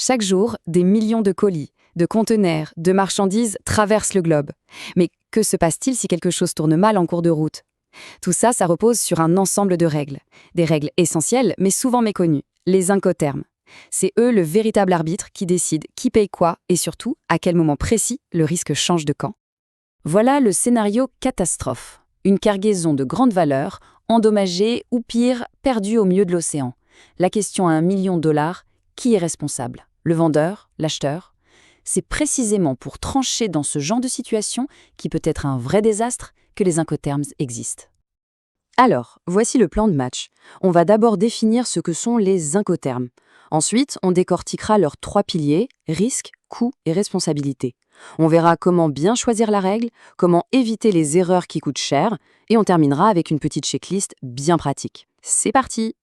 Chaque jour, des millions de colis, de conteneurs, de marchandises traversent le globe. Mais que se passe-t-il si quelque chose tourne mal en cours de route? Tout ça, ça repose sur un ensemble de règles. Des règles essentielles, mais souvent méconnues, les incoterms. C'est eux le véritable arbitre qui décide qui paye quoi et surtout à quel moment précis le risque change de camp. Voilà le scénario catastrophe. Une cargaison de grande valeur, endommagée ou pire, perdue au milieu de l'océan. La question à $1 000 000, qui est responsable? Le vendeur? L'acheteur? C'est précisément pour trancher dans ce genre de situation, qui peut être un vrai désastre, que les incoterms existent. Alors, voici le plan de match. On va d'abord définir ce que sont les incoterms. Ensuite, on décortiquera leurs 3 piliers, risque, coût et responsabilité. On verra comment bien choisir la règle, comment éviter les erreurs qui coûtent cher, et on terminera avec une petite checklist bien pratique. C'est parti!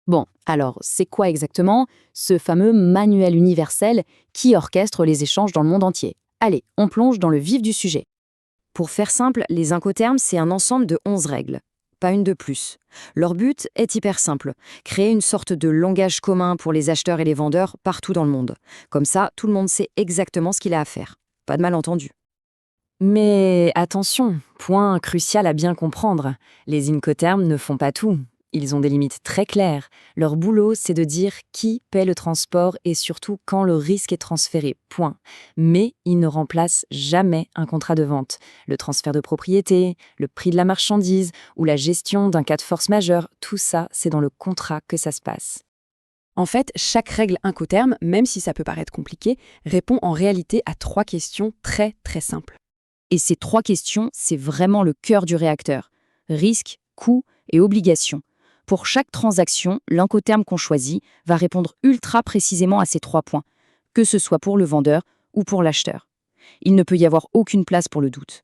Bon, alors, c'est quoi exactement ce fameux manuel universel qui orchestre les échanges dans le monde entier? Allez, on plonge dans le vif du sujet. Pour faire simple, les incoterms, c'est un ensemble de 11 règles. Pas une de plus. Leur but est hyper simple, créer une sorte de langage commun pour les acheteurs et les vendeurs partout dans le monde. Comme ça, tout le monde sait exactement ce qu'il a à faire. Pas de malentendu. Mais attention, point crucial à bien comprendre, les incoterms ne font pas tout. Ils ont des limites très claires. Leur boulot, c'est de dire qui paie le transport et surtout quand le risque est transféré, point. Mais ils ne remplacent jamais un contrat de vente. Le transfert de propriété, le prix de la marchandise ou la gestion d'un cas de force majeure, tout ça, c'est dans le contrat que ça se passe. En fait, chaque règle incoterm, même si ça peut paraître compliqué, répond en réalité à 3 questions très très simples. Et ces 3 questions, c'est vraiment le cœur du réacteur. Risque, coût et obligation. Pour chaque transaction, l'incoterm qu'on choisit va répondre ultra précisément à ces 3 points, que ce soit pour le vendeur ou pour l'acheteur. Il ne peut y avoir aucune place pour le doute.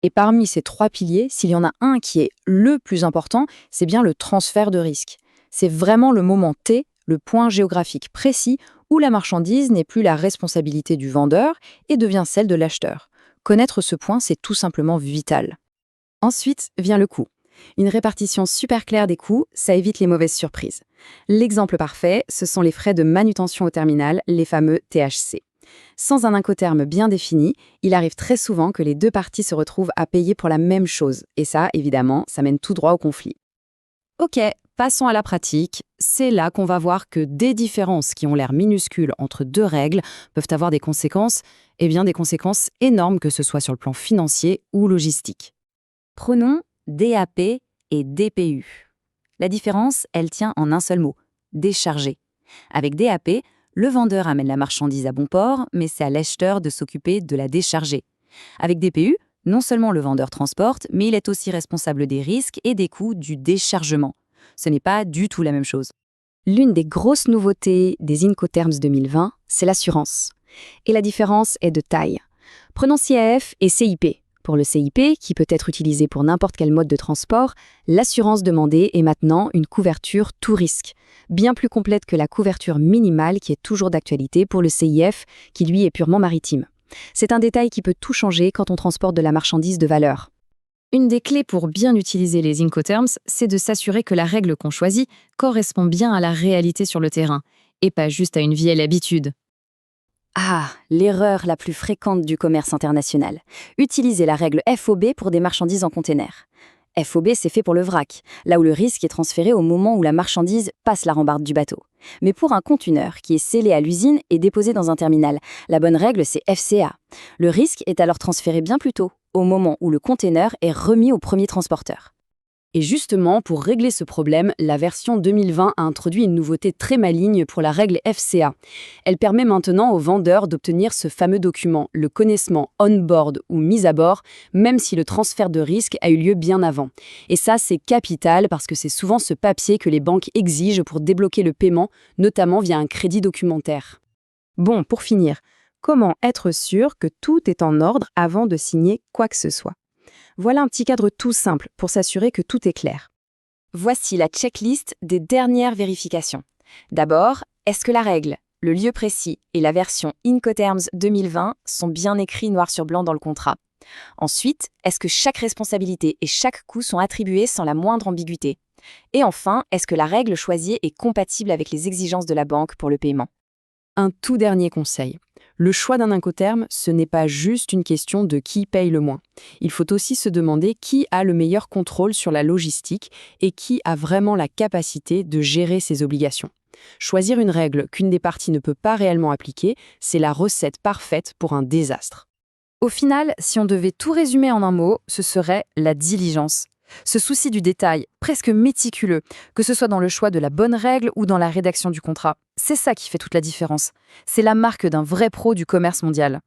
Et parmi ces 3 piliers, s'il y en a un qui est le plus important, c'est bien le transfert de risque. C'est vraiment le moment T, le point géographique précis où la marchandise n'est plus la responsabilité du vendeur et devient celle de l'acheteur. Connaître ce point, c'est tout simplement vital. Ensuite vient le coût. Une répartition super claire des coûts, ça évite les mauvaises surprises. L'exemple parfait, ce sont les frais de manutention au terminal, les fameux THC. Sans un incoterm bien défini, il arrive très souvent que les 2 parties se retrouvent à payer pour la même chose. Et ça, évidemment, ça mène tout droit au conflit. Ok, passons à la pratique. C'est là qu'on va voir que des différences qui ont l'air minuscules entre 2 règles peuvent avoir des conséquences, des conséquences énormes, que ce soit sur le plan financier ou logistique. Prenons DAP et DPU. La différence, elle tient en un seul mot, décharger. Avec DAP, le vendeur amène la marchandise à bon port, mais c'est à l'acheteur de s'occuper de la décharger. Avec DPU, non seulement le vendeur transporte, mais il est aussi responsable des risques et des coûts du déchargement. Ce n'est pas du tout la même chose. L'une des grosses nouveautés des Incoterms 2020, c'est l'assurance. Et la différence est de taille. Prenons CAF et CIP. Pour le CIP, qui peut être utilisé pour n'importe quel mode de transport, l'assurance demandée est maintenant une couverture tout risque, bien plus complète que la couverture minimale qui est toujours d'actualité pour le CIF, qui lui est purement maritime. C'est un détail qui peut tout changer quand on transporte de la marchandise de valeur. Une des clés pour bien utiliser les Incoterms, c'est de s'assurer que la règle qu'on choisit correspond bien à la réalité sur le terrain, et pas juste à une vieille habitude. Ah, l'erreur la plus fréquente du commerce international. Utiliser la règle FOB pour des marchandises en container. FOB, c'est fait pour le vrac, là où le risque est transféré au moment où la marchandise passe la rambarde du bateau. Mais pour un conteneur qui est scellé à l'usine et déposé dans un terminal, la bonne règle, c'est FCA. Le risque est alors transféré bien plus tôt, au moment où le conteneur est remis au premier transporteur. Et justement, pour régler ce problème, la version 2020 a introduit une nouveauté très maligne pour la règle FCA. Elle permet maintenant aux vendeurs d'obtenir ce fameux document, le connaissement on-board ou mis à bord, même si le transfert de risque a eu lieu bien avant. Et ça, c'est capital parce que c'est souvent ce papier que les banques exigent pour débloquer le paiement, notamment via un crédit documentaire. Bon, pour finir, comment être sûr que tout est en ordre avant de signer quoi que ce soit? Voilà un petit cadre tout simple pour s'assurer que tout est clair. Voici la checklist des dernières vérifications. D'abord, est-ce que la règle, le lieu précis et la version Incoterms 2020 sont bien écrits noir sur blanc dans le contrat? Ensuite, est-ce que chaque responsabilité et chaque coût sont attribués sans la moindre ambiguïté? Et enfin, est-ce que la règle choisie est compatible avec les exigences de la banque pour le paiement? Un tout dernier conseil. Le choix d'un incoterm, ce n'est pas juste une question de qui paye le moins. Il faut aussi se demander qui a le meilleur contrôle sur la logistique et qui a vraiment la capacité de gérer ses obligations. Choisir une règle qu'une des parties ne peut pas réellement appliquer, c'est la recette parfaite pour un désastre. Au final, si on devait tout résumer en un mot, ce serait la diligence. Ce souci du détail, presque méticuleux, que ce soit dans le choix de la bonne règle ou dans la rédaction du contrat, c'est ça qui fait toute la différence. C'est la marque d'un vrai pro du commerce mondial.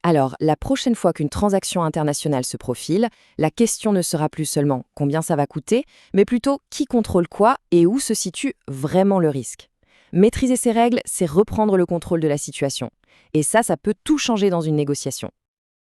Alors, la prochaine fois qu'une transaction internationale se profile, la question ne sera plus seulement combien ça va coûter, mais plutôt qui contrôle quoi et où se situe vraiment le risque. Maîtriser ces règles, c'est reprendre le contrôle de la situation. Et ça peut tout changer dans une négociation.